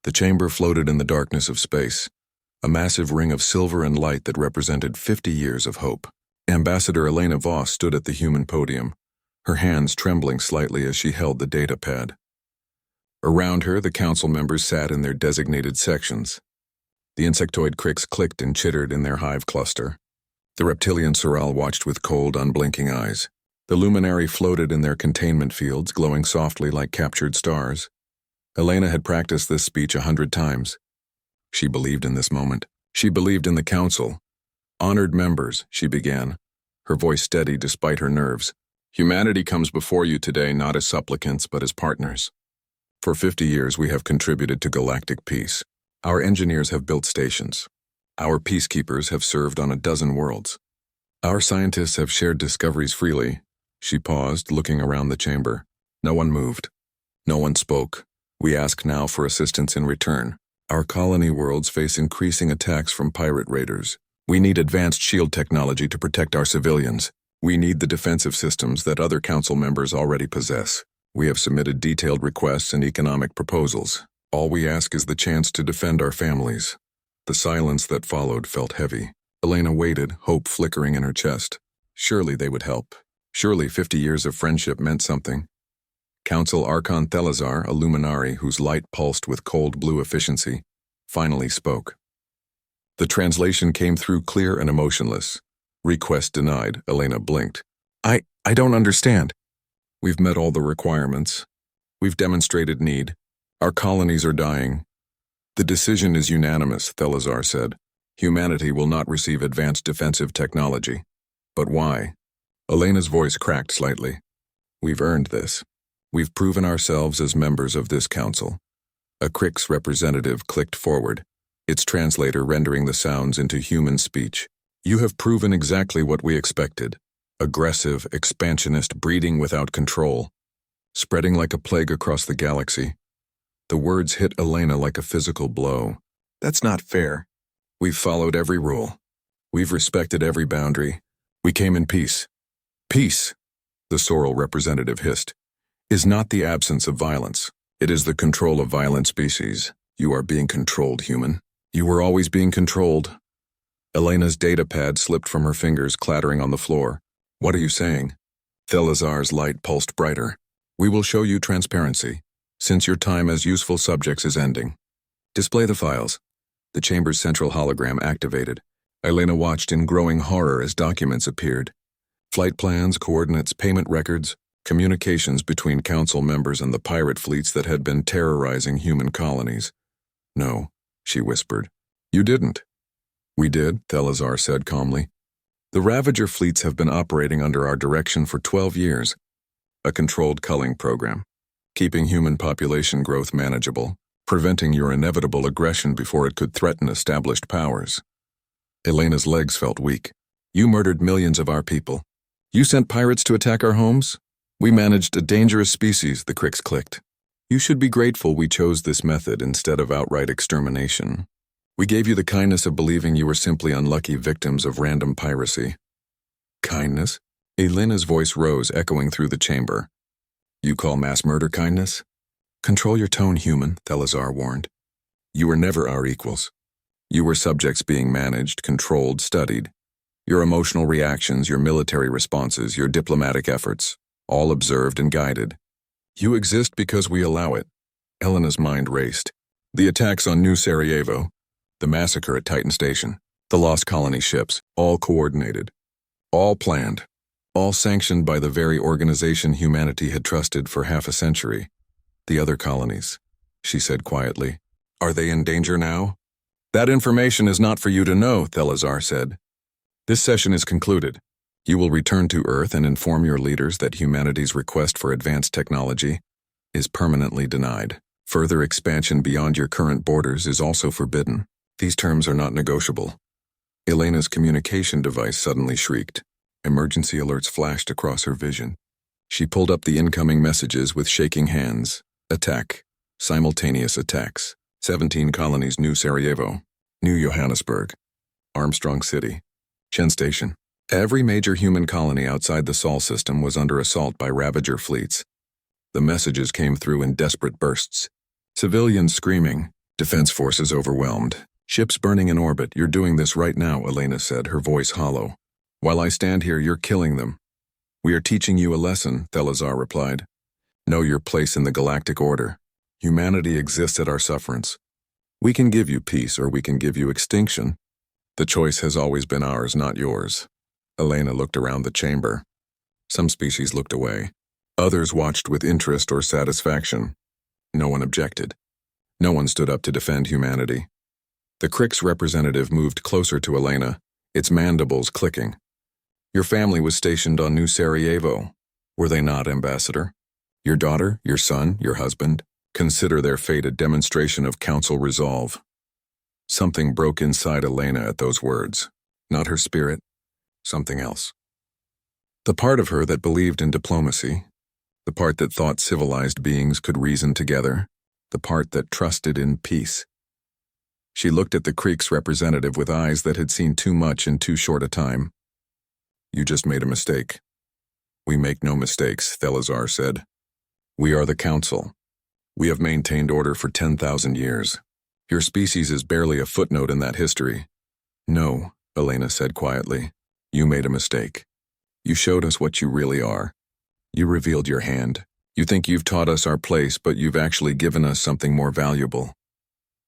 The chamber floated in the darkness of space, a massive ring of silver and light that represented 50 years of hope. Ambassador Elena Voss stood at the human podium, her hands trembling slightly as she held the data pad. Around her, the council members sat in their designated sections. The insectoid crics clicked and chittered in their hive cluster. The reptilian Soral watched with cold, unblinking eyes. The luminary floated in their containment fields, glowing softly like captured stars. Elena had practiced this speech 100 times. She believed in this moment. She believed in the council. Honored members, she began, her voice steady despite her nerves. Humanity comes before you today not as supplicants but as partners. For 50 years we have contributed to galactic peace. Our engineers have built stations. Our peacekeepers have served on a dozen worlds. Our scientists have shared discoveries freely. She paused, looking around the chamber. No one moved. No one spoke. We ask now for assistance in return. Our colony worlds face increasing attacks from pirate raiders. We need advanced shield technology to protect our civilians. We need the defensive systems that other council members already possess. We have submitted detailed requests and economic proposals. All we ask is the chance to defend our families. The silence that followed felt heavy. Elena waited, hope flickering in her chest. Surely they would help. Surely 50 years of friendship meant something. Council Archon Thelazar, a luminary whose light pulsed with cold blue efficiency, finally spoke. The translation came through clear and emotionless. Request denied, Elena blinked. I don't understand. We've met all the requirements. We've demonstrated need. Our colonies are dying. The decision is unanimous, Thelazar said. Humanity will not receive advanced defensive technology. But why? Elena's voice cracked slightly. We've earned this. We've proven ourselves as members of this council. A Crix representative clicked forward, its translator rendering the sounds into human speech. You have proven exactly what we expected. Aggressive, expansionist breeding without control, spreading like a plague across the galaxy. The words hit Elena like a physical blow. That's not fair. We've followed every rule. We've respected every boundary. We came in peace. Peace, the Soral representative hissed, is not the absence of violence. It is the control of violent species. You are being controlled, human. You were always being controlled. Elena's data pad slipped from her fingers, clattering on the floor. What are you saying? Thelazar's light pulsed brighter. We will show you transparency, since your time as useful subjects is ending. Display the files. The chamber's central hologram activated. Elena watched in growing horror as documents appeared. Flight plans, coordinates, payment records, communications between council members and the pirate fleets that had been terrorizing human colonies. No, she whispered. You didn't. We did, Thelazar said calmly. The Ravager fleets have been operating under our direction for 12 years. A controlled culling program, keeping human population growth manageable, preventing your inevitable aggression before it could threaten established powers. Elena's legs felt weak. You murdered millions of our people. You sent pirates to attack our homes? We managed a dangerous species, the Crix clicked. You should be grateful we chose this method instead of outright extermination. We gave you the kindness of believing you were simply unlucky victims of random piracy. Kindness? Elena's voice rose, echoing through the chamber. You call mass murder kindness? Control your tone, human, Thelazar warned. You were never our equals. You were subjects being managed, controlled, studied. Your emotional reactions, your military responses, your diplomatic efforts, all observed and guided. You exist because we allow it. Elena's mind raced. The attacks on New Sarajevo, the massacre at Titan Station, the lost colony ships, all coordinated, all planned, all sanctioned by the very organization humanity had trusted for half a century. The other colonies, she said quietly. Are they in danger now? That information is not for you to know, Thelazar said. This session is concluded. You will return to Earth and inform your leaders that humanity's request for advanced technology is permanently denied. Further expansion beyond your current borders is also forbidden. These terms are not negotiable. Elena's communication device suddenly shrieked. Emergency alerts flashed across her vision. She pulled up the incoming messages with shaking hands. Attack. Simultaneous attacks. 17 colonies: New Sarajevo, New Johannesburg, Armstrong City, Chen Station. Every major human colony outside the Sol system was under assault by Ravager fleets. The messages came through in desperate bursts. Civilians screaming, Defense forces overwhelmed. Ships burning in orbit. You're doing this right now, Elena said, her voice hollow. While I stand here, you're killing them. We are teaching you a lesson, Thelazar replied. Know your place in the galactic order. Humanity exists at our sufferance. We can give you peace or we can give you extinction. The choice has always been ours, not yours. Elena looked around the chamber. Some species looked away. Others watched with interest or satisfaction. No one objected. No one stood up to defend humanity. The Krix representative moved closer to Elena, its mandibles clicking. Your family was stationed on New Sarajevo. Were they not, Ambassador? Your daughter, your son, your husband? Consider their fate a demonstration of council resolve. Something broke inside Elena at those words. Not her spirit, something else. The part of her that believed in diplomacy, the part that thought civilized beings could reason together, the part that trusted in peace. She looked at the Krix representative with eyes that had seen too much in too short a time. You just made a mistake. We make no mistakes, Thelazar said. We are the Council. We have maintained order for 10,000 years. Your species is barely a footnote in that history. No, Elena said quietly. You made a mistake. You showed us what you really are. You revealed your hand. You think you've taught us our place, but you've actually given us something more valuable.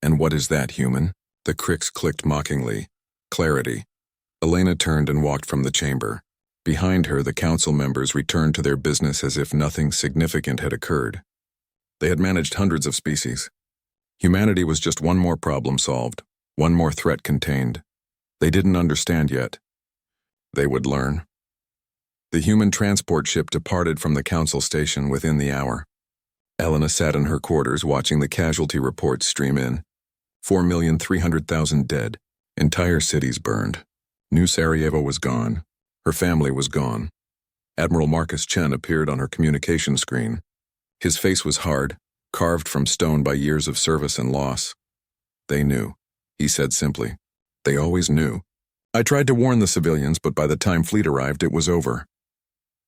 And what is that, human? The Krix clicked mockingly. Clarity. Elena turned and walked from the chamber. Behind her, the council members returned to their business as if nothing significant had occurred. They had managed hundreds of species. Humanity was just one more problem solved, one more threat contained. They didn't understand yet. They would learn. The human transport ship departed from the council station within the hour. Elena sat in her quarters watching the casualty reports stream in. 4,300,000 dead. Entire cities burned. New Sarajevo was gone. Her family was gone. Admiral Marcus Chen appeared on her communication screen. His face was hard, carved from stone by years of service and loss. They knew, he said simply. They always knew. I tried to warn the civilians, but by the time fleet arrived, it was over.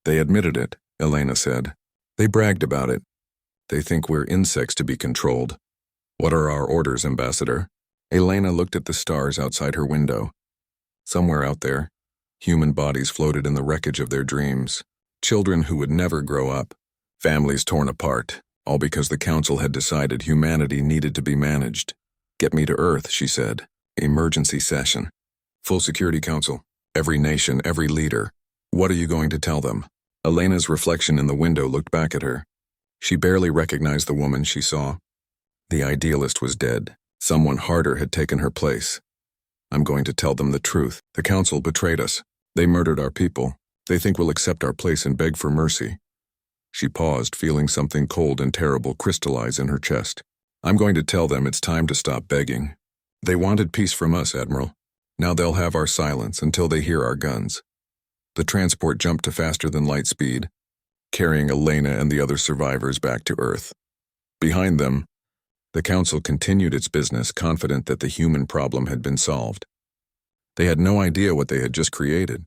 They admitted it, Elena said. They bragged about it. They think we're insects to be controlled. What are our orders, Ambassador? Elena looked at the stars outside her window. Somewhere out there, human bodies floated in the wreckage of their dreams. Children who would never grow up. Families torn apart, all because the council had decided humanity needed to be managed. Get me to Earth, she said. Emergency session. Full Security Council. Every nation, every leader. What are you going to tell them? Elena's reflection in the window looked back at her. She barely recognized the woman she saw. The idealist was dead. Someone harder had taken her place. I'm going to tell them the truth. The council betrayed us. They murdered our people. They think we'll accept our place and beg for mercy. She paused, feeling something cold and terrible crystallize in her chest. I'm going to tell them it's time to stop begging. They wanted peace from us, Admiral. Now they'll have our silence until they hear our guns. The transport jumped to faster than light speed, carrying Elena and the other survivors back to Earth. Behind them, the council continued its business, confident that the human problem had been solved. They had no idea what they had just created.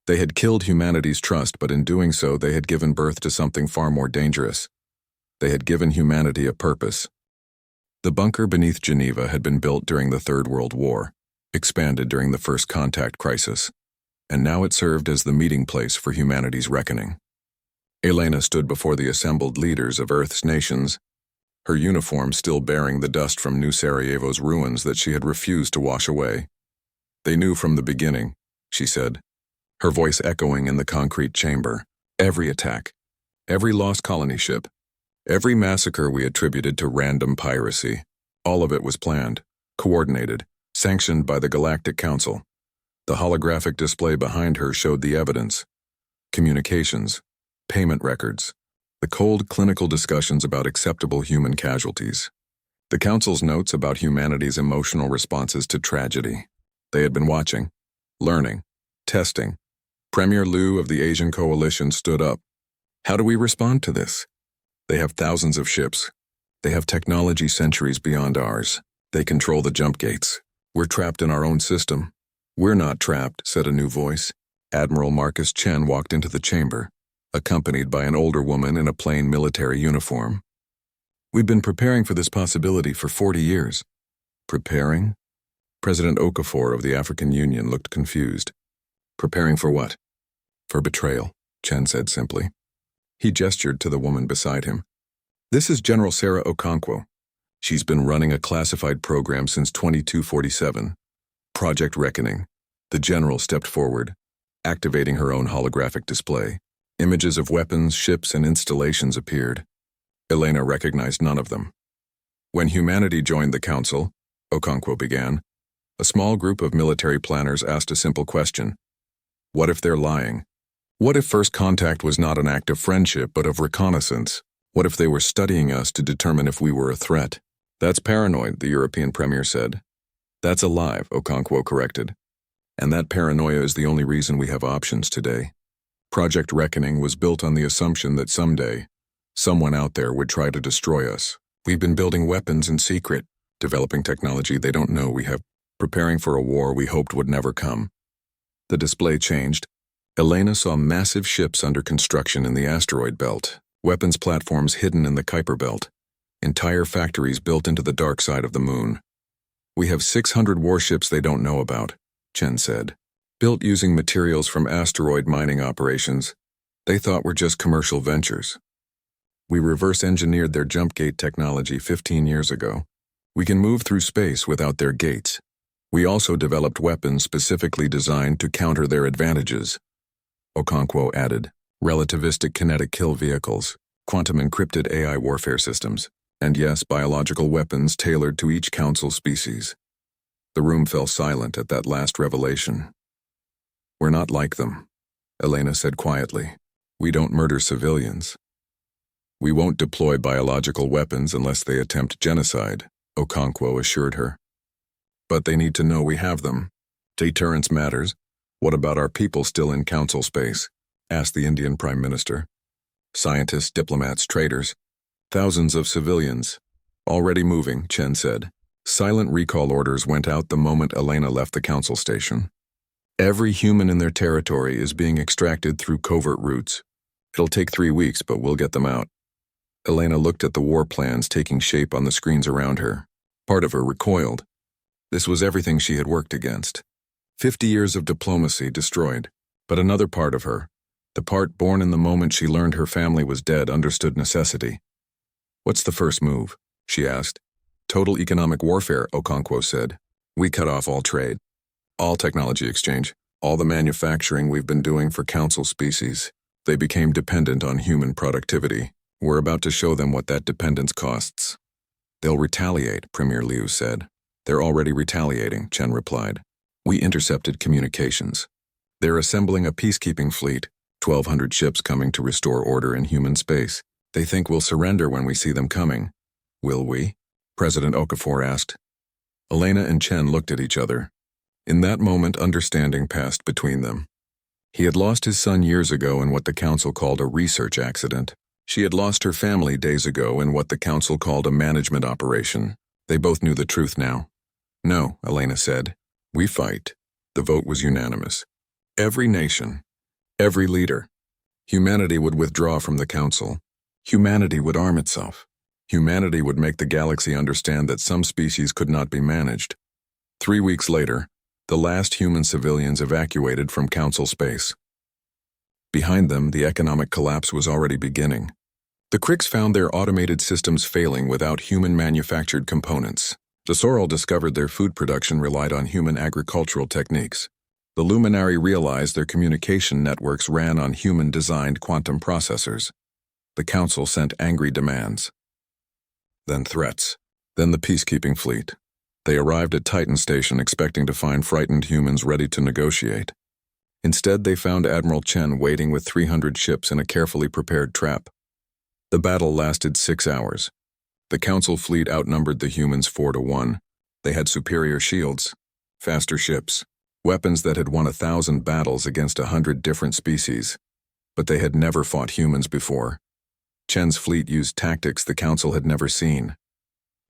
They had killed humanity's trust, but in doing so, they had given birth to something far more dangerous. They had given humanity a purpose. The bunker beneath Geneva had been built during the Third World War, expanded during the First Contact Crisis, and now it served as the meeting place for humanity's reckoning. Elena stood before the assembled leaders of Earth's nations, her uniform still bearing the dust from New Sarajevo's ruins that she had refused to wash away. They knew from the beginning, she said, her voice echoing in the concrete chamber. Every attack, every lost colony ship, every massacre we attributed to random piracy, all of it was planned, coordinated, sanctioned by the Galactic Council. The holographic display behind her showed the evidence. Communications, payment records, the cold clinical discussions about acceptable human casualties. The Council's notes about humanity's emotional responses to tragedy. They had been watching, learning, testing. Premier Liu of the Asian Coalition stood up. How do we respond to this? They have thousands of ships. They have technology centuries beyond ours. They control the jump gates. We're trapped in our own system. We're not trapped, said a new voice. Admiral Marcus Chen walked into the chamber, accompanied by an older woman in a plain military uniform. We've been preparing for this possibility for 40 years. Preparing? President Okafor of the African Union looked confused. Preparing for what? For betrayal, Chen said simply. He gestured to the woman beside him. This is General Sarah Okonkwo. She's been running a classified program since 2247. Project Reckoning. The general stepped forward, activating her own holographic display. Images of weapons, ships, and installations appeared. Elena recognized none of them. When humanity joined the council, Okonkwo began, a small group of military planners asked a simple question. What if they're lying? What if first contact was not an act of friendship but of reconnaissance? What if they were studying us to determine if we were a threat? That's paranoid, the European premier said. That's alive, Okonkwo corrected. And that paranoia is the only reason we have options today. Project Reckoning was built on the assumption that someday, someone out there would try to destroy us. We've been building weapons in secret, developing technology they don't know we have, preparing for a war we hoped would never come. The display changed. Elena saw massive ships under construction in the asteroid belt, weapons platforms hidden in the Kuiper belt, entire factories built into the dark side of the moon. We have 600 warships they don't know about, Chen said, built using materials from asteroid mining operations. They thought were just commercial ventures. We reverse-engineered their jump gate technology 15 years ago. We can move through space without their gates. We also developed weapons specifically designed to counter their advantages. Okonkwo added, relativistic kinetic kill vehicles, quantum encrypted AI warfare systems, and yes, biological weapons tailored to each council species. The room fell silent at that last revelation. We're not like them, Elena said quietly. We don't murder civilians. We won't deploy biological weapons unless they attempt genocide, Okonkwo assured her. But they need to know we have them. Deterrence matters. What about our people still in council space? Asked the Indian Prime Minister. Scientists, diplomats, traders. Thousands of civilians. Already moving, Chen said. Silent recall orders went out the moment Elena left the council station. Every human in their territory is being extracted through covert routes. It'll take 3 weeks, but we'll get them out. Elena looked at the war plans taking shape on the screens around her. Part of her recoiled. This was everything she had worked against. 50 years of diplomacy destroyed. But another part of her, the part born in the moment she learned her family was dead, understood necessity. What's the first move? She asked. Total economic warfare, Okonkwo said. We cut off all trade, all technology exchange, all the manufacturing we've been doing for council species. They became dependent on human productivity. We're about to show them what that dependence costs. They'll retaliate, Premier Liu said. They're already retaliating, Chen replied. We intercepted communications. They're assembling a peacekeeping fleet, 1,200 ships coming to restore order in human space. They think we'll surrender when we see them coming. Will we? President Okafor asked. Elena and Chen looked at each other. In that moment, understanding passed between them. He had lost his son years ago in what the council called a research accident. She had lost her family days ago in what the council called a management operation. They both knew the truth now. No, Elena said. We fight. The vote was unanimous. Every nation, every leader. Humanity would withdraw from the council. Humanity would arm itself. Humanity would make the galaxy understand that some species could not be managed. 3 weeks later, the last human civilians evacuated from council space. Behind them, the economic collapse was already beginning. The Krix found their automated systems failing without human-manufactured components. The Sorrel discovered their food production relied on human agricultural techniques. The Luminary realized their communication networks ran on human-designed quantum processors. The Council sent angry demands. Then threats. Then the peacekeeping fleet. They arrived at Titan Station expecting to find frightened humans ready to negotiate. Instead, they found Admiral Chen waiting with 300 ships in a carefully prepared trap. The battle lasted 6 hours. The Council fleet outnumbered the humans 4-1. They had superior shields, faster ships, weapons that had won 1,000 battles against 100 different species. But they had never fought humans before. Chen's fleet used tactics the Council had never seen.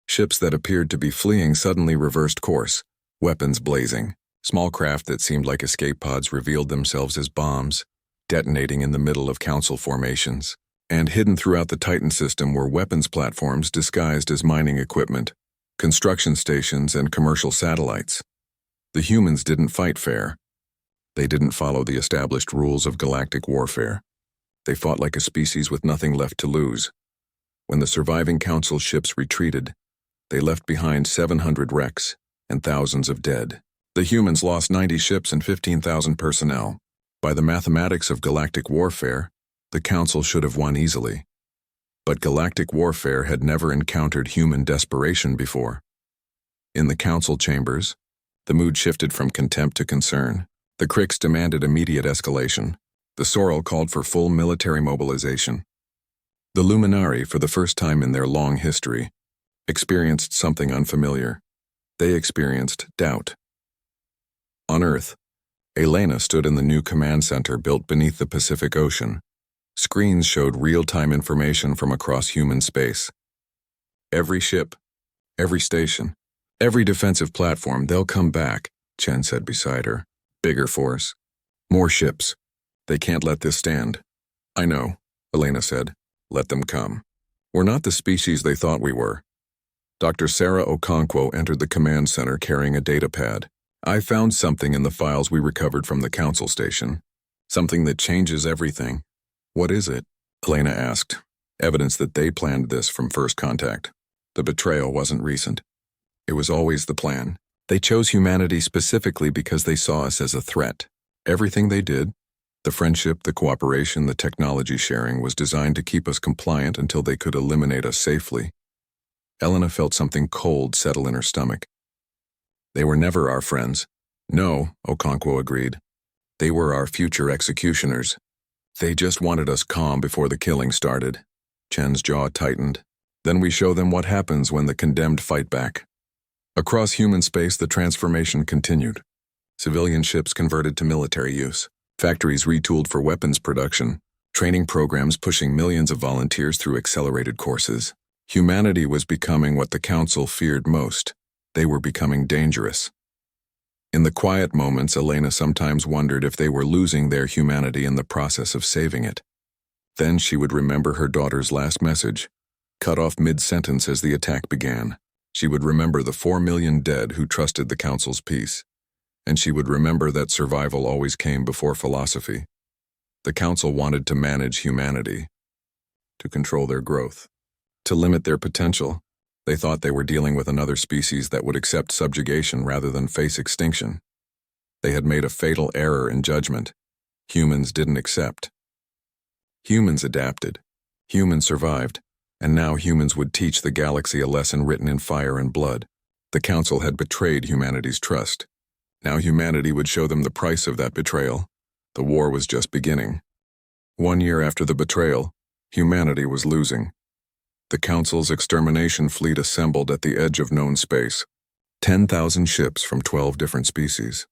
Ships that appeared to be fleeing suddenly reversed course, weapons blazing. Small craft that seemed like escape pods revealed themselves as bombs, detonating in the middle of Council formations. And hidden throughout the Titan system were weapons platforms disguised as mining equipment. construction stations, and commercial satellites. The humans didn't fight fair. They didn't follow the established rules of galactic warfare. They fought like a species with nothing left to lose. When the surviving Council ships retreated, they left behind 700 wrecks and thousands of dead. The humans lost 90 ships and 15,000 personnel. By the mathematics of galactic warfare, the Council should have won easily. But galactic warfare had never encountered human desperation before. In the Council chambers, the mood shifted from contempt to concern. The Cricks demanded immediate escalation. The Sorrel called for full military mobilization. The Luminari, for the first time in their long history, experienced something unfamiliar. They experienced doubt. On Earth, Elena stood in the new command center built beneath the Pacific Ocean. Screens showed real-time information from across human space. Every ship, every station, every defensive platform, they'll come back, Chen said beside her. Bigger force. More ships. They can't let this stand. I know, Elena said. Let them come. We're not the species they thought we were. Dr. Sarah Okonkwo entered the command center carrying a data pad. I found something in the files we recovered from the Council station. Something that changes everything. What is it? Elena asked. Evidence that they planned this from first contact. The betrayal wasn't recent. It was always the plan. They chose humanity specifically because they saw us as a threat. Everything they did, the friendship, the cooperation, the technology sharing, was designed to keep us compliant until they could eliminate us safely. Elena felt something cold settle in her stomach. They were never our friends. No, Okonkwo agreed. They were our future executioners. They just wanted us calm before the killing started. Chen's jaw tightened. Then we show them what happens when the condemned fight back. Across human space, the transformation continued. Civilian ships converted to military use. Factories retooled for weapons production. Training programs pushing millions of volunteers through accelerated courses. Humanity was becoming what the Council feared most. They were becoming dangerous. In the quiet moments, Elena sometimes wondered if they were losing their humanity in the process of saving it. Then she would remember her daughter's last message, cut off mid-sentence as the attack began. She would remember the 4 million dead who trusted the Council's peace. And she would remember that survival always came before philosophy. The Council wanted to manage humanity, to control their growth, to limit their potential. They thought they were dealing with another species that would accept subjugation rather than face extinction. They had made a fatal error in judgment. Humans didn't accept. Humans adapted. Humans survived. And now humans would teach the galaxy a lesson written in fire and blood. The Council had betrayed humanity's trust. Now humanity would show them the price of that betrayal. The war was just beginning. 1 year after the betrayal, humanity was losing. The Council's extermination fleet assembled at the edge of known space. 10,000 ships from 12 different species.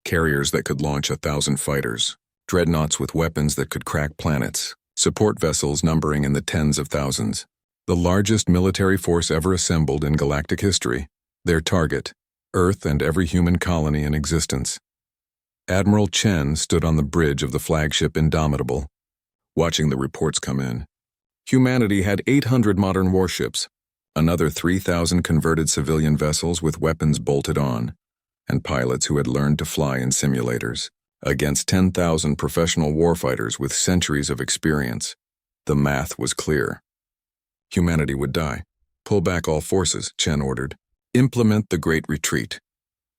Carriers that could launch 1,000 fighters. Dreadnoughts with weapons that could crack planets. Support vessels numbering in the tens of thousands. The largest military force ever assembled in galactic history. Their target, Earth and every human colony in existence. Admiral Chen stood on the bridge of the flagship Indomitable, watching the reports come in. Humanity had 800 modern warships, another 3,000 converted civilian vessels with weapons bolted on, and pilots who had learned to fly in simulators, against 10,000 professional warfighters with centuries of experience. The math was clear. Humanity would die. Pull back all forces, Chen ordered. Implement the Great Retreat.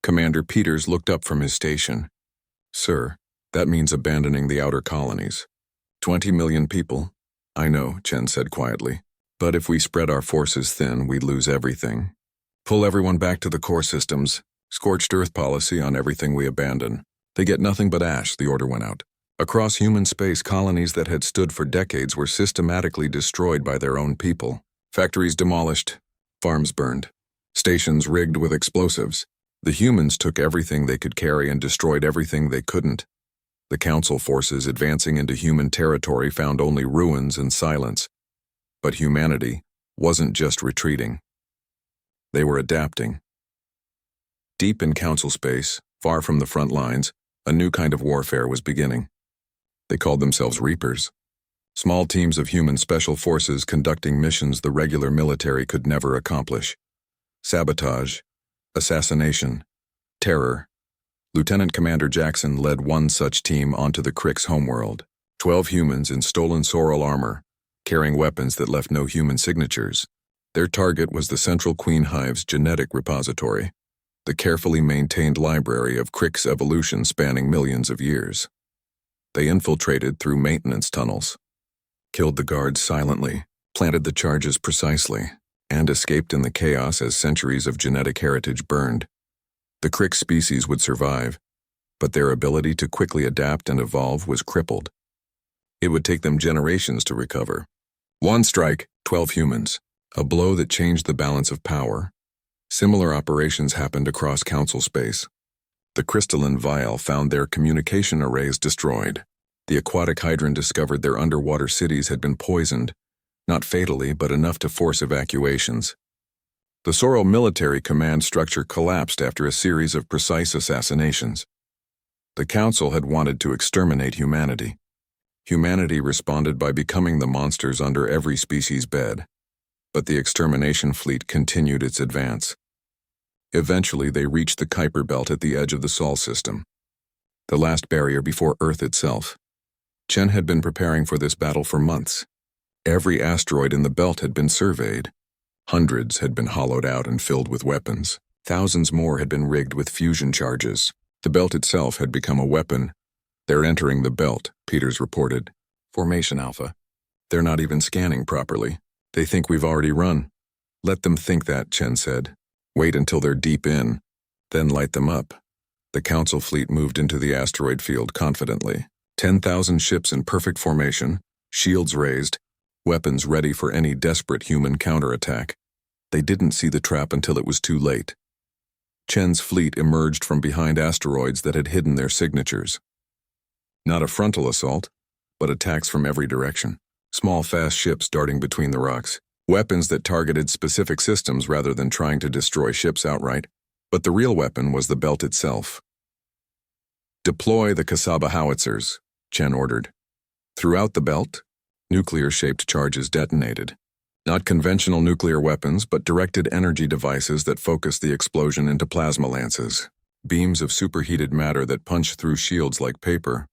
Commander Peters looked up from his station. Sir, that means abandoning the outer colonies. 20 million people. I know, Chen said quietly. But if we spread our forces thin, we'd lose everything. Pull everyone back to the core systems. Scorched earth policy on everything we abandon. They get nothing but ash, the order went out. Across human space, colonies that had stood for decades were systematically destroyed by their own people. Factories demolished. Farms burned. Stations rigged with explosives. The humans took everything they could carry and destroyed everything they couldn't. The Council forces advancing into human territory found only ruins and silence. But humanity wasn't just retreating. They were adapting. Deep in Council space, far from the front lines, a new kind of warfare was beginning. They called themselves Reapers. Small teams of human special forces conducting missions the regular military could never accomplish. sabotage, assassination, terror. Lieutenant Commander Jackson led one such team onto the Crick's homeworld. 12 humans in stolen Soral armor, carrying weapons that left no human signatures. Their target was the Central Queen Hive's genetic repository, the carefully maintained library of Crick's evolution spanning millions of years. They infiltrated through maintenance tunnels, killed the guards silently, planted the charges precisely, and escaped in the chaos as centuries of genetic heritage burned. The Crick species would survive, but their ability to quickly adapt and evolve was crippled. It would take them generations to recover. One strike, 12 humans, a blow that changed the balance of power. Similar operations happened across Council space. The crystalline vial found their communication arrays destroyed. The aquatic hydran discovered their underwater cities had been poisoned, not fatally, but enough to force evacuations. The Soral military command structure collapsed after a series of precise assassinations. The Council had wanted to exterminate humanity. Humanity responded by becoming the monsters under every species' bed. But the extermination fleet continued its advance. Eventually, they reached the Kuiper Belt at the edge of the Sol system, the last barrier before Earth itself. Chen had been preparing for this battle for months. Every asteroid in the belt had been surveyed. Hundreds had been hollowed out and filled with weapons. Thousands more had been rigged with fusion charges. The belt itself had become a weapon. "They're entering the belt," Peters reported. "Formation Alpha. They're not even scanning properly. They think we've already run." "Let them think that," Chen said. "Wait until they're deep in, then light them up." The Council fleet moved into the asteroid field confidently. 10,000 ships in perfect formation, shields raised, weapons ready for any desperate human counterattack. They didn't see the trap until it was too late. Chen's fleet emerged from behind asteroids that had hidden their signatures. Not a frontal assault, but attacks from every direction. Small, fast ships darting between the rocks. Weapons that targeted specific systems rather than trying to destroy ships outright. But the real weapon was the belt itself. "Deploy the Kasaba howitzers," Chen ordered. Throughout the belt, nuclear-shaped charges detonated. Not conventional nuclear weapons, but directed energy devices that focused the explosion into plasma lances. Beams of superheated matter that punched through shields like paper.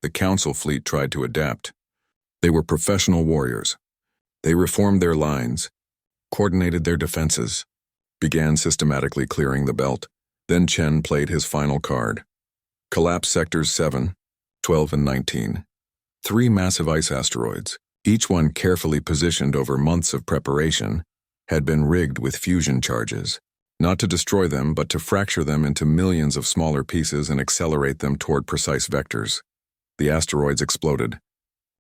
The Council fleet tried to adapt. They were professional warriors. They reformed their lines, coordinated their defenses, began systematically clearing the belt. Then Chen played his final card. Collapse sectors 7, 12, and 19. 3 massive ice asteroids, each one carefully positioned over months of preparation, had been rigged with fusion charges. Not to destroy them, but to fracture them into millions of smaller pieces and accelerate them toward precise vectors. The asteroids exploded.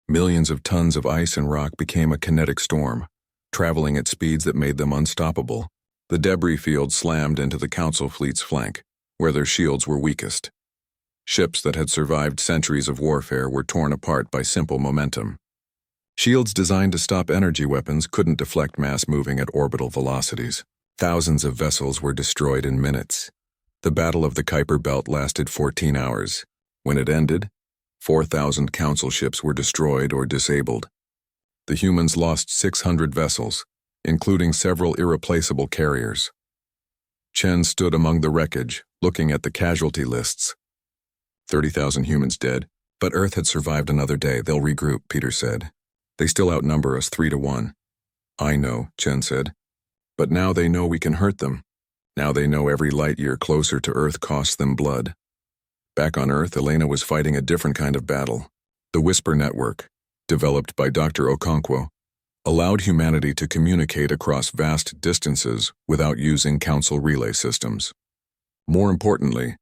Millions of tons of ice and rock became a kinetic storm, traveling at speeds that made them unstoppable. The debris field slammed into the Council fleet's flank, where their shields were weakest. Ships that had survived centuries of warfare were torn apart by simple momentum. Shields designed to stop energy weapons couldn't deflect mass moving at orbital velocities. Thousands of vessels were destroyed in minutes. The Battle of the Kuiper Belt lasted 14 hours. When it ended, 4,000 Council ships were destroyed or disabled. The humans lost 600 vessels, including several irreplaceable carriers. Chen stood among the wreckage, looking at the casualty lists. 30,000 humans dead, but Earth had survived another day. "They'll regroup," Peter said. "They still outnumber us 3-1. "I know," Chen said. "But now they know we can hurt them. Now they know every light year closer to Earth costs them blood." Back on Earth, Elena was fighting a different kind of battle. The Whisper Network, developed by Dr. Okonkwo, allowed humanity to communicate across vast distances without using Council relay systems. More importantly,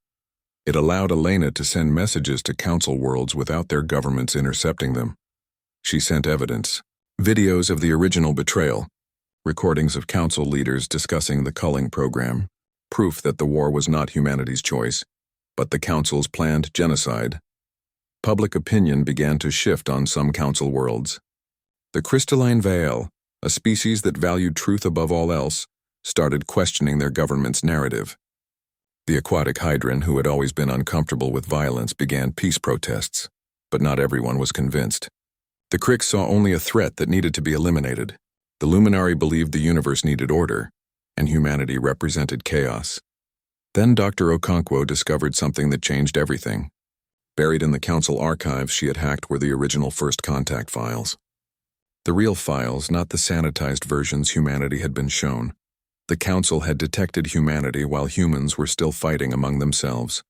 it allowed Elena to send messages to Council worlds without their governments intercepting them. She sent evidence, videos of the original betrayal, recordings of Council leaders discussing the culling program, proof that the war was not humanity's choice, but the Council's planned genocide. Public opinion began to shift on some Council worlds. The crystalline Vael, a species that valued truth above all else, started questioning their government's narrative. The aquatic hydran, who had always been uncomfortable with violence, began peace protests, but not everyone was convinced. The Cricks saw only a threat that needed to be eliminated. The Luminari believed the universe needed order, and humanity represented chaos. Then Dr. Okonkwo discovered something that changed everything. Buried in the Council archives she had hacked were the original First Contact files. The real files, not the sanitized versions humanity had been shown. The Council had detected humanity while humans were still fighting among themselves.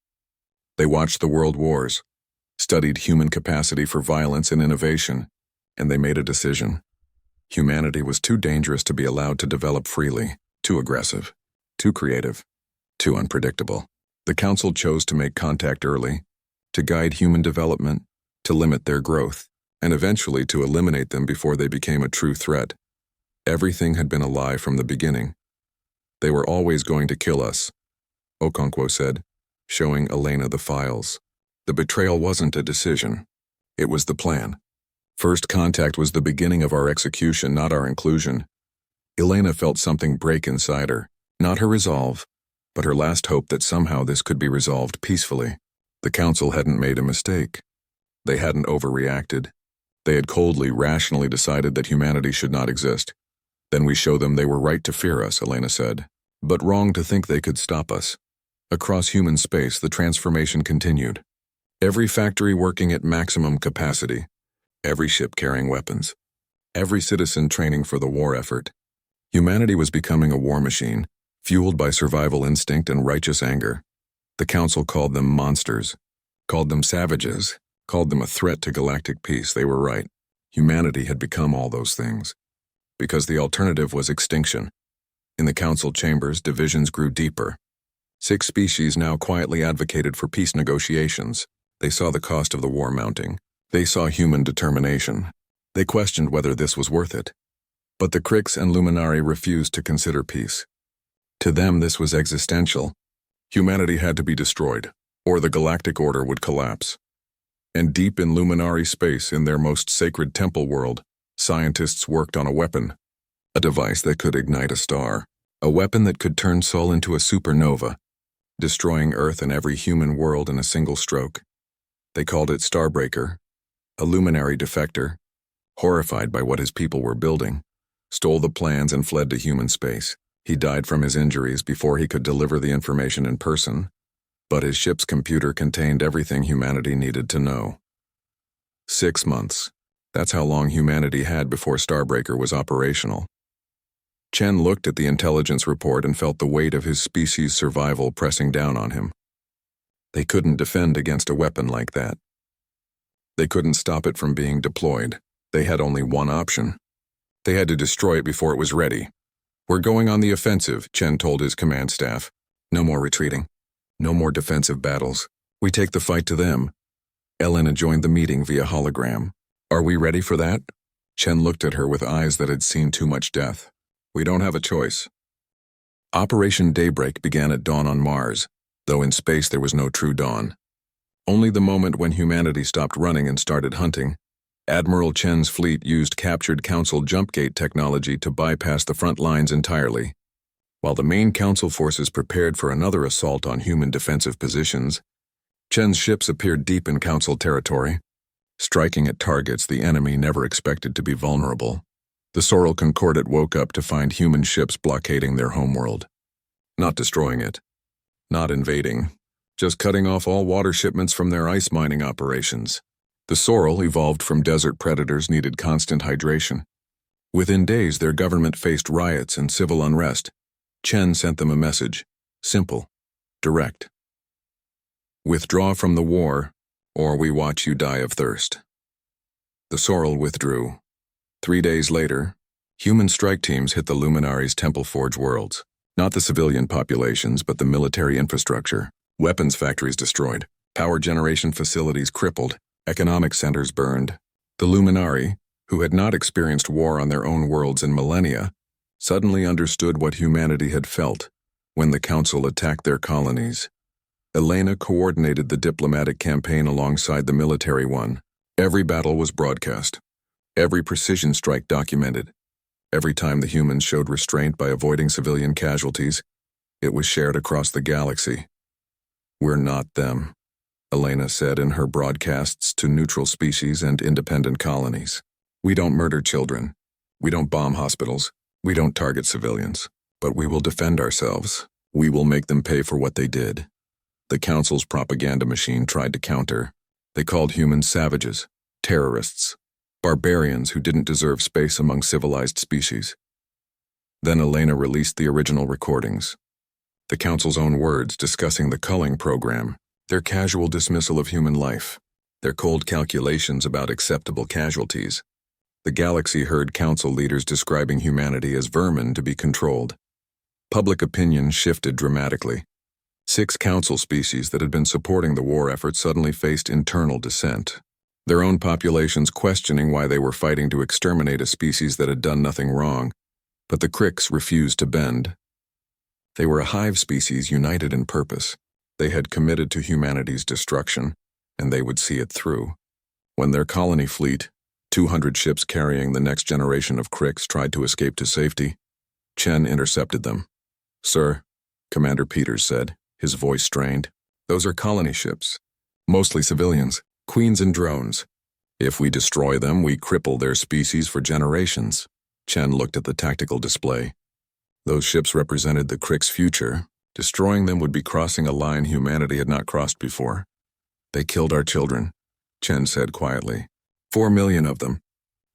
They watched the world wars, studied human capacity for violence and innovation, and they made a decision. Humanity was too dangerous to be allowed to develop freely, too aggressive, too creative, too unpredictable. The Council chose to make contact early, to guide human development, to limit their growth, and eventually to eliminate them before they became a true threat. Everything had been a lie from the beginning. They were always going to kill us, Okonkwo said, showing Elena the files. The betrayal wasn't a decision. It was the plan. First Contact was the beginning of our execution, not our inclusion. Elena felt something break inside her, not her resolve, but her last hope that somehow this could be resolved peacefully. The Council hadn't made a mistake. They hadn't overreacted. They had coldly, rationally decided that humanity should not exist. Then we show them they were right to fear us, Elena said, but wrong to think they could stop us. Across human space, the transformation continued. Every factory working at maximum capacity, every ship carrying weapons, every citizen training for the war effort. Humanity was becoming a war machine, fueled by survival instinct and righteous anger. The Council called them monsters, called them savages, called them a threat to galactic peace. They were right. Humanity had become all those things. Because the alternative was extinction. In the Council chambers, divisions grew deeper. 6 species now quietly advocated for peace negotiations. They saw the cost of the war mounting. They saw human determination. They questioned whether this was worth it. But the Crix and Luminari refused to consider peace. To them, this was existential. Humanity had to be destroyed, or the galactic order would collapse. And deep in Luminari space, in their most sacred temple world, scientists worked on a weapon. A device that could ignite a star. A weapon that could turn Sol into a supernova, destroying Earth and every human world in a single stroke. They called it Starbreaker. A luminary defector, horrified by what his people were building, stole the plans and fled to human space. He died from his injuries before he could deliver the information in person, but his ship's computer contained everything humanity needed to know. 6 months. That's how long humanity had before Starbreaker was operational. Chen looked at the intelligence report and felt the weight of his species' survival pressing down on him. They couldn't defend against a weapon like that. They couldn't stop it from being deployed. They had only one option. They had to destroy it before it was ready. "We're going on the offensive," Chen told his command staff. "No more retreating. No more defensive battles. We take the fight to them." Elena joined the meeting via hologram. "Are we ready for that?" Chen looked at her with eyes that had seen too much death. "We don't have a choice." Operation Daybreak began at dawn on Mars, though in space there was no true dawn. Only the moment when humanity stopped running and started hunting. Admiral Chen's fleet used captured Council jump gate technology to bypass the front lines entirely. While the main Council forces prepared for another assault on human defensive positions, Chen's ships appeared deep in Council territory, striking at targets the enemy never expected to be vulnerable. The Sorrel Concordat woke up to find human ships blockading their homeworld. Not destroying it. Not invading. Just cutting off all water shipments from their ice mining operations. The Sorrel, evolved from desert predators, needed constant hydration. Within days, their government faced riots and civil unrest. Chen sent them a message. Simple. Direct. Withdraw from the war, or we watch you die of thirst. The Sorrel withdrew. 3 days later, human strike teams hit the Luminari's Temple Forge worlds. Not the civilian populations, but the military infrastructure. Weapons factories destroyed. Power generation facilities crippled. Economic centers burned. The Luminari, who had not experienced war on their own worlds in millennia, suddenly understood what humanity had felt when the Council attacked their colonies. Elena coordinated the diplomatic campaign alongside the military one. Every battle was broadcast. Every precision strike documented. Every time the humans showed restraint by avoiding civilian casualties, it was shared across the galaxy. "We're not them," Elena said in her broadcasts to neutral species and independent colonies. "We don't murder children. We don't bomb hospitals. We don't target civilians. But we will defend ourselves. We will make them pay for what they did. The Council's propaganda machine tried to counter. They called humans savages, terrorists, barbarians who didn't deserve space among civilized species. Then Elena released the original recordings. The Council's own words discussing the culling program, their casual dismissal of human life, their cold calculations about acceptable casualties. The galaxy heard Council leaders describing humanity as vermin to be controlled. Public opinion shifted dramatically. 6 Council species that had been supporting the war effort suddenly faced internal dissent, their own populations questioning why they were fighting to exterminate a species that had done nothing wrong. But the Cricks refused to bend. They were a hive species united in purpose. They had committed to humanity's destruction, and they would see it through. When their colony fleet, 200 ships carrying the next generation of Cricks, tried to escape to safety, Chen intercepted them. "Sir," Commander Peters said, his voice strained, "those are colony ships. Mostly civilians, queens and drones. If we destroy them, we cripple their species for generations." Chen looked at the tactical display. Those ships represented the Cricks' future. Destroying them would be crossing a line humanity had not crossed before. "They killed our children," Chen said quietly. 4 million of them.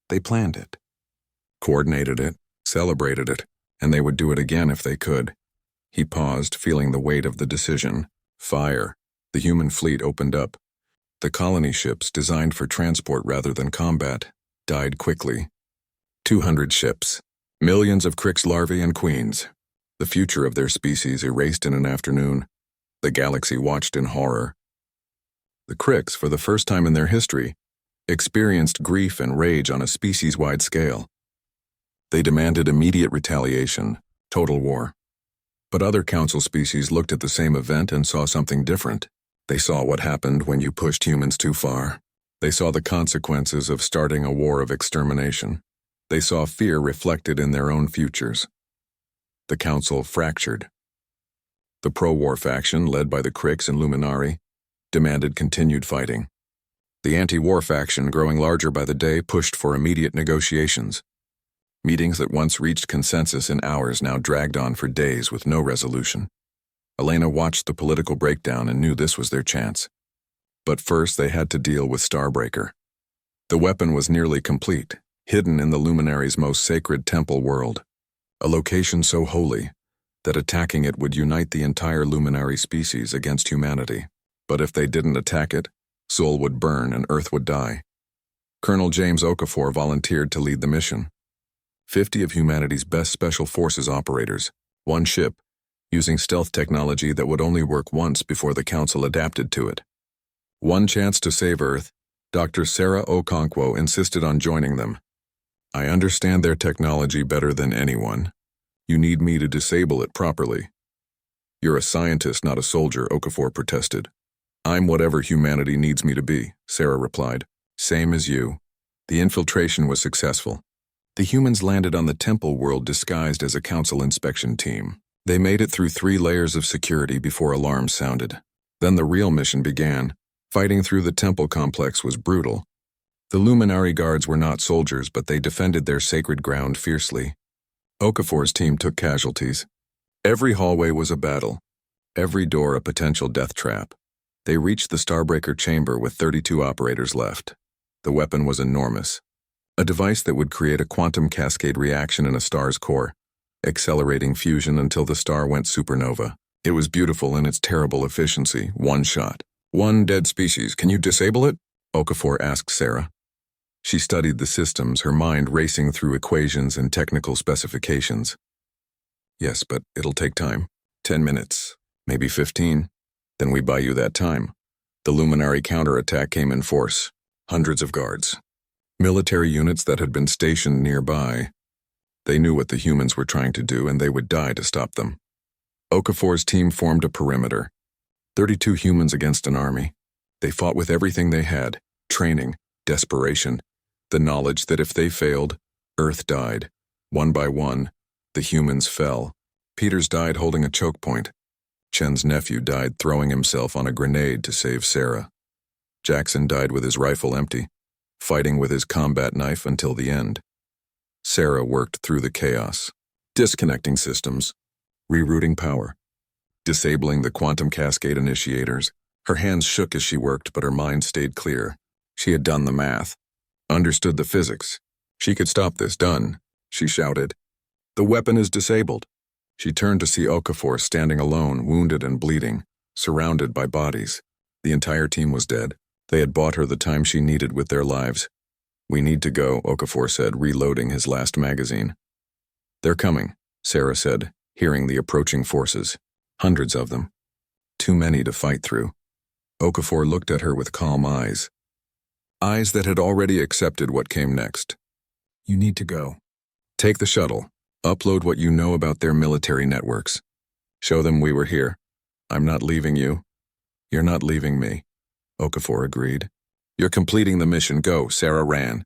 They planned it, coordinated it, celebrated it, and they would do it again if they could. He paused, feeling the weight of the decision. Fire. The human fleet opened up. The colony ships, designed for transport rather than combat, died quickly. 200 ships. Millions of Cricks larvae and queens. The future of their species erased in an afternoon. The galaxy watched in horror. The Cricks, for the first time in their history, experienced grief and rage on a species-wide scale. They demanded immediate retaliation, total war. But other Council species looked at the same event and saw something different. They saw what happened when you pushed humans too far. They saw the consequences of starting a war of extermination. They saw fear reflected in their own futures. The Council fractured. The pro-war faction, led by the Cricks and Luminari, demanded continued fighting. The anti-war faction, growing larger by the day, pushed for immediate negotiations. Meetings that once reached consensus in hours now dragged on for days with no resolution. Elena watched the political breakdown and knew this was their chance. But first they had to deal with Starbreaker. The weapon was nearly complete, hidden in the Luminary's most sacred temple world, a location so holy that attacking it would unite the entire Luminary species against humanity. But if they didn't attack it, Sol would burn and Earth would die. Colonel James Okafor volunteered to lead the mission. 50 of humanity's best special forces operators, one ship, using stealth technology that would only work once before the Council adapted to it. One chance to save Earth, Dr. Sarah Okonkwo insisted on joining them. "I understand their technology better than anyone. You need me to disable it properly." "You're a scientist, not a soldier," Okafor protested. "I'm whatever humanity needs me to be," Sarah replied. "Same as you." The infiltration was successful. The humans landed on the temple world disguised as a Council inspection team. They made it through 3 layers of security before alarms sounded. Then the real mission began. Fighting through the temple complex was brutal. The Luminary guards were not soldiers, but they defended their sacred ground fiercely. Okafor's team took casualties. Every hallway was a battle. Every door a potential death trap. They reached the Starbreaker chamber with 32 operators left. The weapon was enormous. A device that would create a quantum cascade reaction in a star's core, accelerating fusion until the star went supernova. It was beautiful in its terrible efficiency. One shot. "One dead species. Can you disable it?" Okafor asked Sarah. She studied the systems, her mind racing through equations and technical specifications. "Yes, but it'll take time. 10 minutes, maybe 15. Then we buy you that time." The Luminary counterattack came in force. Hundreds of guards. Military units that had been stationed nearby. They knew what the humans were trying to do, and they would die to stop them. Okafor's team formed a perimeter. 32 humans against an army. They fought with everything they had: training, desperation, the knowledge that if they failed, Earth died. One by one, the humans fell. Peters died holding a choke point. Chen's nephew died throwing himself on a grenade to save Sarah. Jackson died with his rifle empty, fighting with his combat knife until the end. Sarah worked through the chaos, disconnecting systems, Rerouting power. Disabling the quantum cascade initiators. Her hands shook as she worked, but her mind stayed clear. She had done the math. Understood the physics. She could stop this. Done, she shouted. The weapon is disabled. She turned to see Okafor standing alone, wounded and bleeding, surrounded by bodies. The entire team was dead. They had bought her the time she needed with their lives. We need to go, Okafor said, reloading his last magazine. They're coming, Sarah said, hearing the approaching forces. Hundreds of them. Too many to fight through. Okafor looked at her with calm eyes. Eyes that had already accepted what came next. You need to go. Take the shuttle. Upload what you know about their military networks. Show them we were here. I'm not leaving you. You're not leaving me. Okafor agreed. You're completing the mission. Go, Sarah ran.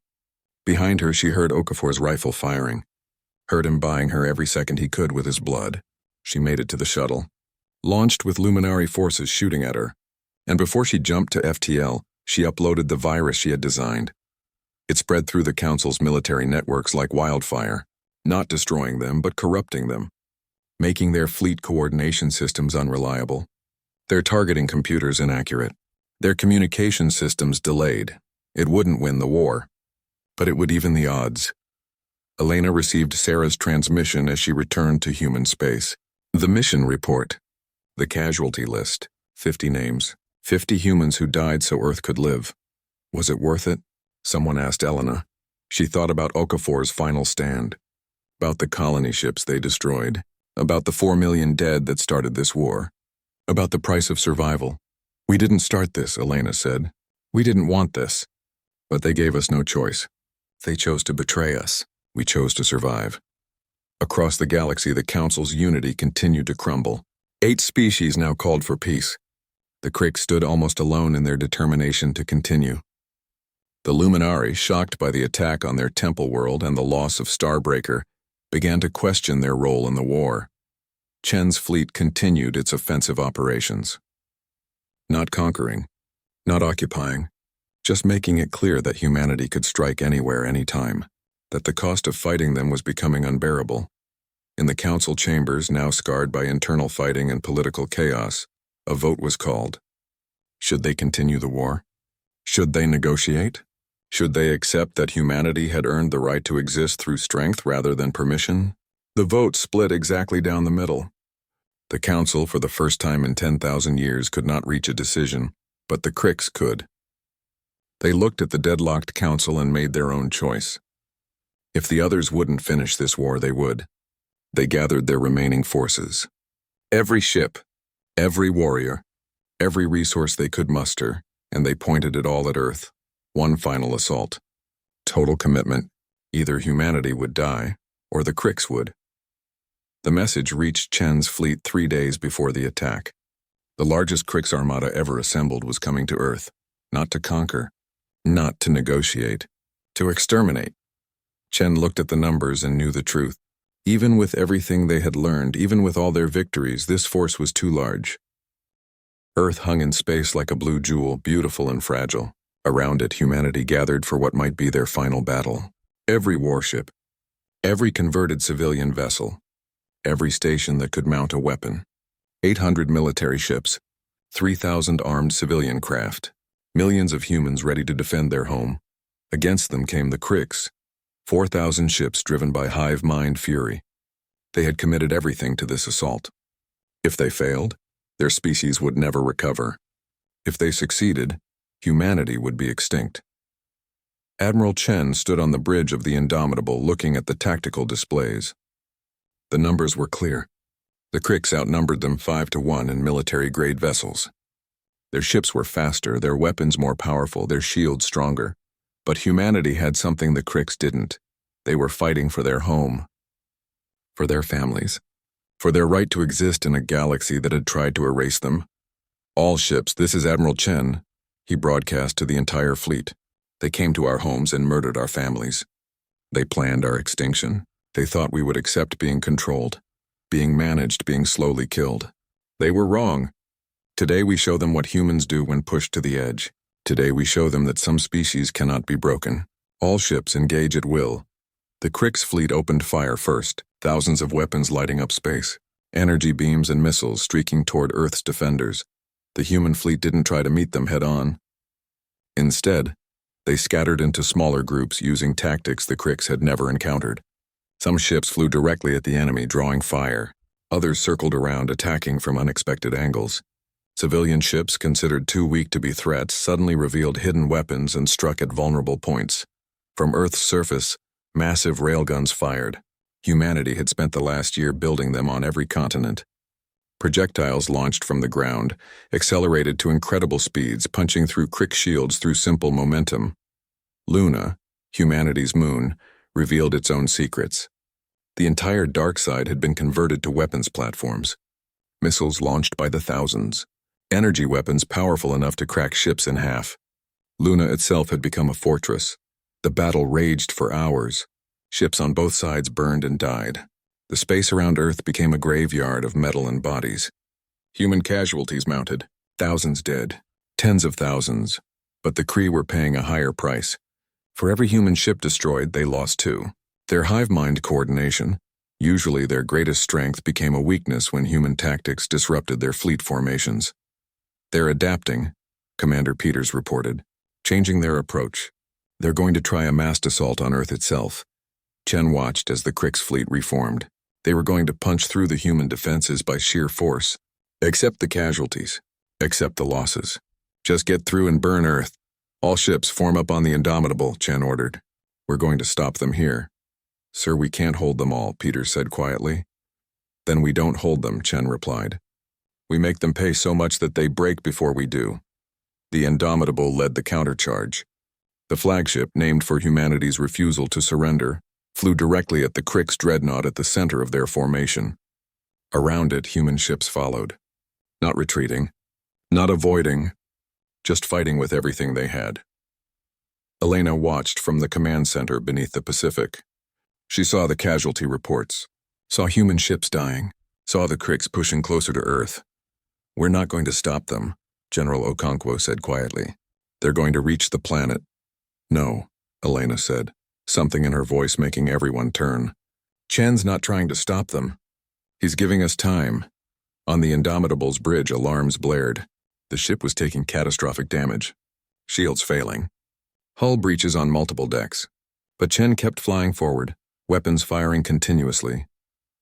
Behind her, she heard Okafor's rifle firing. Heard him buying her every second he could with his blood. She made it to the shuttle. Launched with Luminari forces shooting at her. And before she jumped to FTL, she uploaded the virus she had designed. It spread through the Council's military networks like wildfire, not destroying them but corrupting them, making their fleet coordination systems unreliable, their targeting computers inaccurate, their communication systems delayed. It wouldn't win the war, but it would even the odds. Elena received Sarah's transmission as she returned to human space. The mission report. The casualty list. 50 names. 50 humans who died so Earth could live. Was it worth it? Someone asked Elena. She thought about Okafor's final stand. About the colony ships they destroyed. About the 4 million dead that started this war. About the price of survival. We didn't start this, Elena said. We didn't want this. But they gave us no choice. They chose to betray us. We chose to survive. Across the galaxy, the Council's unity continued to crumble. 8 species now called for peace. The Krikks stood almost alone in their determination to continue. The Luminari, shocked by the attack on their temple world and the loss of Starbreaker, began to question their role in the war. Chen's fleet continued its offensive operations. Not conquering, not occupying, just making it clear that humanity could strike anywhere, anytime, that the cost of fighting them was becoming unbearable. In the Council chambers, now scarred by internal fighting and political chaos, a vote was called. Should they continue the war? Should they negotiate? Should they accept that humanity had earned the right to exist through strength rather than permission? The vote split exactly down the middle. The Council, for the first time in 10,000 years, could not reach a decision, but the Krikks could. They looked at the deadlocked Council and made their own choice. If the others wouldn't finish this war, they would. They gathered their remaining forces. Every ship, every warrior, every resource they could muster, and they pointed it all at Earth. One final assault. Total commitment. Either humanity would die, or the Krikks would. The message reached Chen's fleet 3 days before the attack. The largest Krikks armada ever assembled was coming to Earth, not to conquer, not to negotiate, to exterminate. Chen looked at the numbers and knew the truth. Even with everything they had learned, even with all their victories, this force was too large. Earth hung in space like a blue jewel, beautiful and fragile. Around it, humanity gathered for what might be their final battle. Every warship, every converted civilian vessel, every station that could mount a weapon, 800 military ships, 3,000 armed civilian craft, millions of humans ready to defend their home. Against them came the Krikks, 4,000 ships driven by hive mind fury. They had committed everything to this assault. If they failed, their species would never recover. If they succeeded, humanity would be extinct. Admiral Chen stood on the bridge of the Indomitable looking at the tactical displays. The numbers were clear. The Krikks outnumbered them 5-1 in military-grade vessels. Their ships were faster, their weapons more powerful, their shields stronger. But humanity had something the Krikks didn't. They were fighting for their home, for their families, for their right to exist in a galaxy that had tried to erase them. All ships, this is Admiral Chen, he broadcast to the entire fleet. They came to our homes and murdered our families. They planned our extinction. They thought we would accept being controlled, being managed, being slowly killed. They were wrong. Today we show them what humans do when pushed to the edge. Today we show them that some species cannot be broken. All ships engage at will. The Krikks fleet opened fire first, thousands of weapons lighting up space. energy beams and missiles streaking toward Earth's defenders. The human fleet didn't try to meet them head-on. Instead, they scattered into smaller groups using tactics the Krix had never encountered. Some ships flew directly at the enemy, drawing fire. Others circled around, attacking from unexpected angles. Civilian ships, considered too weak to be threats, suddenly revealed hidden weapons and struck at vulnerable points. From Earth's surface, massive railguns fired. Humanity had spent the last year building them on every continent. Projectiles launched from the ground, accelerated to incredible speeds, punching through Krix shields through simple momentum. Luna, humanity's moon, revealed its own secrets. The entire dark side had been converted to weapons platforms. Missiles launched by the thousands. Energy weapons powerful enough to crack ships in half. Luna itself had become a fortress. The battle raged for hours. Ships on both sides burned and died. The space around Earth became a graveyard of metal and bodies. Human casualties mounted, thousands dead, tens of thousands. But the Kree were paying a higher price. For every human ship destroyed, they lost two. Their hive mind coordination, usually their greatest strength, became a weakness when human tactics disrupted their fleet formations. They're adapting, Commander Peters reported, changing their approach. They're going to try a massed assault on Earth itself. Chen watched as the Krix fleet reformed. They were going to punch through the human defenses by sheer force. Accept the casualties. Accept the losses. Just get through and burn Earth. All ships form up on the Indomitable, Chen ordered. We're going to stop them here. Sir, we can't hold them all, Peters said quietly. Then we don't hold them, Chen replied. We make them pay so much that they break before we do. The Indomitable led the countercharge. The flagship, named for humanity's refusal to surrender, flew directly at the Krix dreadnought at the center of their formation. Around it, human ships followed. Not retreating, not avoiding, just fighting with everything they had. Elena watched from the command center beneath the Pacific. She saw the casualty reports, saw human ships dying, saw the Krix pushing closer to Earth. We're not going to stop them, General Okonkwo said quietly. They're going to reach the planet. No, Elena said, something in her voice making everyone turn. Chen's not trying to stop them. He's giving us time. On the Indomitable's bridge, alarms blared. The ship was taking catastrophic damage. Shields failing. Hull breaches on multiple decks. But Chen kept flying forward, weapons firing continuously.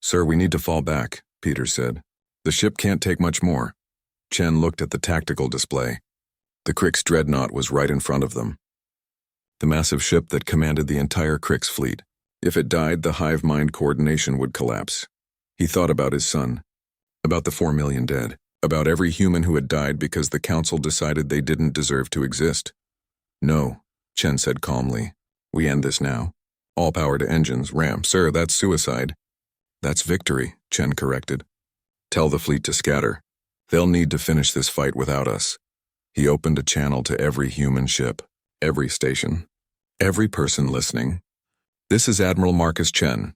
Sir, we need to fall back, Peters said. The ship can't take much more. Chen looked at the tactical display. The Krix dreadnought was right in front of them. The massive ship that commanded the entire Krix fleet. If it died, the hive mind coordination would collapse. He thought about his son, about the 4 million dead, about every human who had died because the council decided they didn't deserve to exist. No, Chen said calmly. We end this now. All power to engines, ram. Sir, that's suicide. That's victory, Chen corrected. Tell the fleet to scatter. They'll need to finish this fight without us. He opened a channel to every human ship, every station, every person listening. This is Admiral Marcus Chen.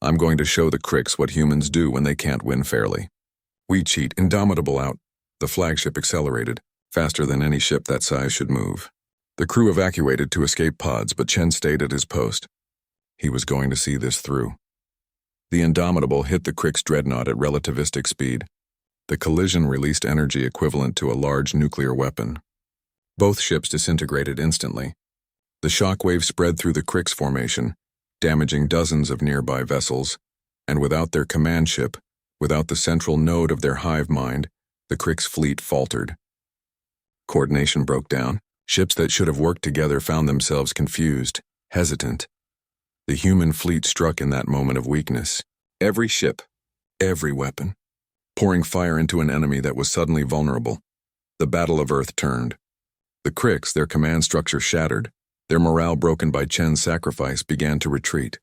I'm going to show the Krix what humans do when they can't win fairly. We cheat, Indomitable out. The flagship accelerated, faster than any ship that size should move. The crew evacuated to escape pods, but Chen stayed at his post. He was going to see this through. The Indomitable hit the Krix dreadnought at relativistic speed. The collision released energy equivalent to a large nuclear weapon. Both ships disintegrated instantly. The shockwave spread through the Krix formation, damaging dozens of nearby vessels, and without their command ship, without the central node of their hive mind, the Krix fleet faltered. Coordination broke down. Ships that should have worked together found themselves confused, hesitant. The human fleet struck in that moment of weakness. Every ship, every weapon, pouring fire into an enemy that was suddenly vulnerable. The Battle of Earth turned. The Krix, their command structure shattered, their morale broken by Chen's sacrifice, began to retreat.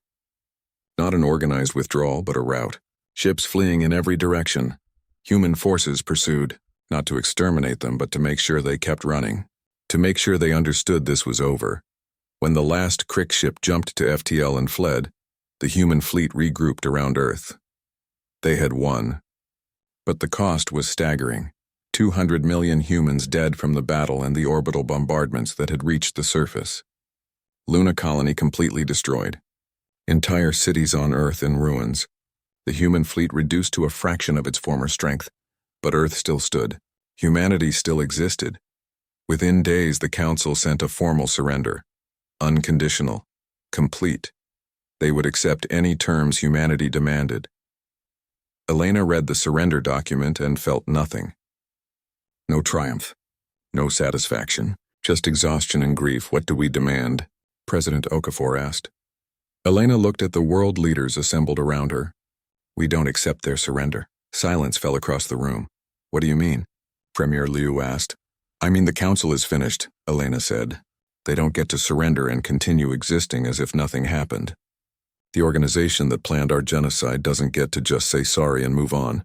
Not an organized withdrawal, but a rout. Ships fleeing in every direction. Human forces pursued, not to exterminate them, but to make sure they kept running. To make sure they understood this was over. When the last Krix ship jumped to FTL and fled, the human fleet regrouped around Earth. They had won. But the cost was staggering. 200 million humans dead from the battle and the orbital bombardments that had reached the surface. Luna colony completely destroyed. Entire cities on Earth in ruins. The human fleet reduced to a fraction of its former strength, but Earth still stood. Humanity still existed. Within days, the Council sent a formal surrender. Unconditional. Complete. They would accept any terms humanity demanded. Elena read the surrender document and felt nothing. No triumph. No satisfaction. Just exhaustion and grief. What do we demand? President Okafor asked. Elena looked at the world leaders assembled around her. We don't accept their surrender. Silence fell across the room. What do you mean? Premier Liu asked. I mean the council is finished, Elena said. They don't get to surrender and continue existing as if nothing happened. The organization that planned our genocide doesn't get to just say sorry and move on.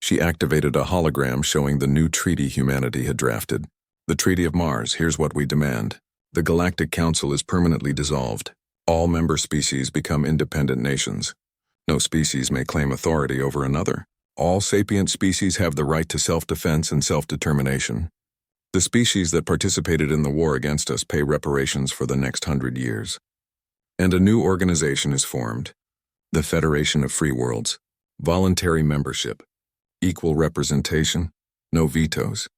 She activated a hologram showing the new treaty humanity had drafted. The Treaty of Mars, here's what we demand. The Galactic Council is permanently dissolved. All member species become independent nations. No species may claim authority over another. All sapient species have the right to self-defense and self-determination. The species that participated in the war against us pay reparations for the next 100 years. And a new organization is formed. The Federation of Free Worlds. Voluntary membership. Equal representation. No vetoes.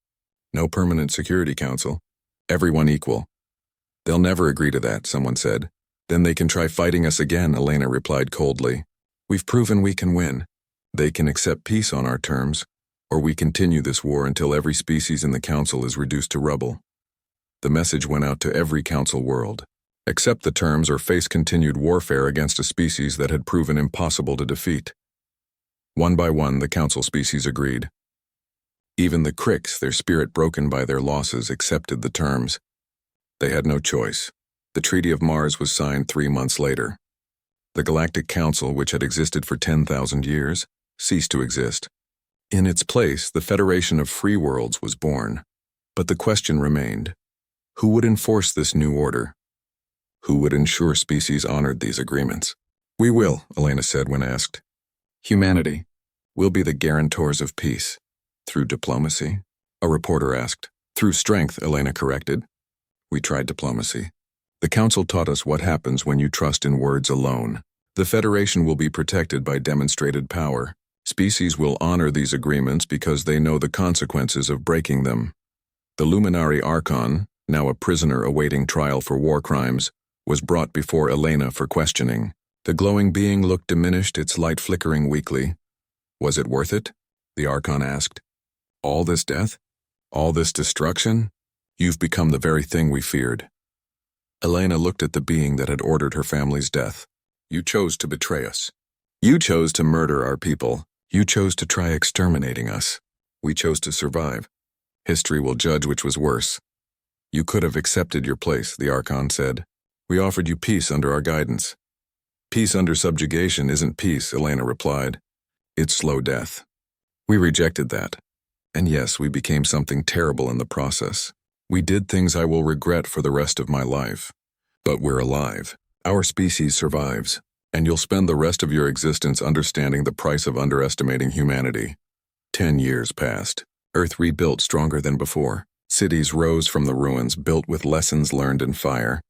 No permanent Security Council. Everyone equal. They'll never agree to that, someone said. Then they can try fighting us again, Elena replied coldly. We've proven we can win. They can accept peace on our terms, or we continue this war until every species in the Council is reduced to rubble. The message went out to every Council world. Accept the terms or face continued warfare against a species that had proven impossible to defeat. One by one, the Council species agreed. Even the Cricks, their spirit broken by their losses, accepted the terms. They had no choice. The Treaty of Mars was signed 3 months later. The Galactic Council, which had existed for 10,000 years, ceased to exist. In its place, the Federation of Free Worlds was born. But the question remained, who would enforce this new order? Who would ensure species honored these agreements? We will, Elena said when asked. Humanity. We'll be the guarantors of peace. Through diplomacy? A reporter asked. Through strength, Elena corrected. We tried diplomacy. The Council taught us what happens when you trust in words alone. The Federation will be protected by demonstrated power. Species will honor these agreements because they know the consequences of breaking them. The Luminary Archon, now a prisoner awaiting trial for war crimes, was brought before Elena for questioning. The glowing being looked diminished, its light flickering weakly. Was it worth it? The Archon asked. All this death? All this destruction? You've become the very thing we feared. Elena looked at the being that had ordered her family's death. You chose to betray us. You chose to murder our people. You chose to try exterminating us. We chose to survive. History will judge which was worse. You could have accepted your place, the Archon said. We offered you peace under our guidance. Peace under subjugation isn't peace, Elena replied. It's slow death. We rejected that. And yes, we became something terrible in the process. We did things I will regret for the rest of my life. But we're alive. Our species survives. And you'll spend the rest of your existence understanding the price of underestimating humanity. 10 years passed. Earth rebuilt stronger than before. Cities rose from the ruins, built with lessons learned in fire.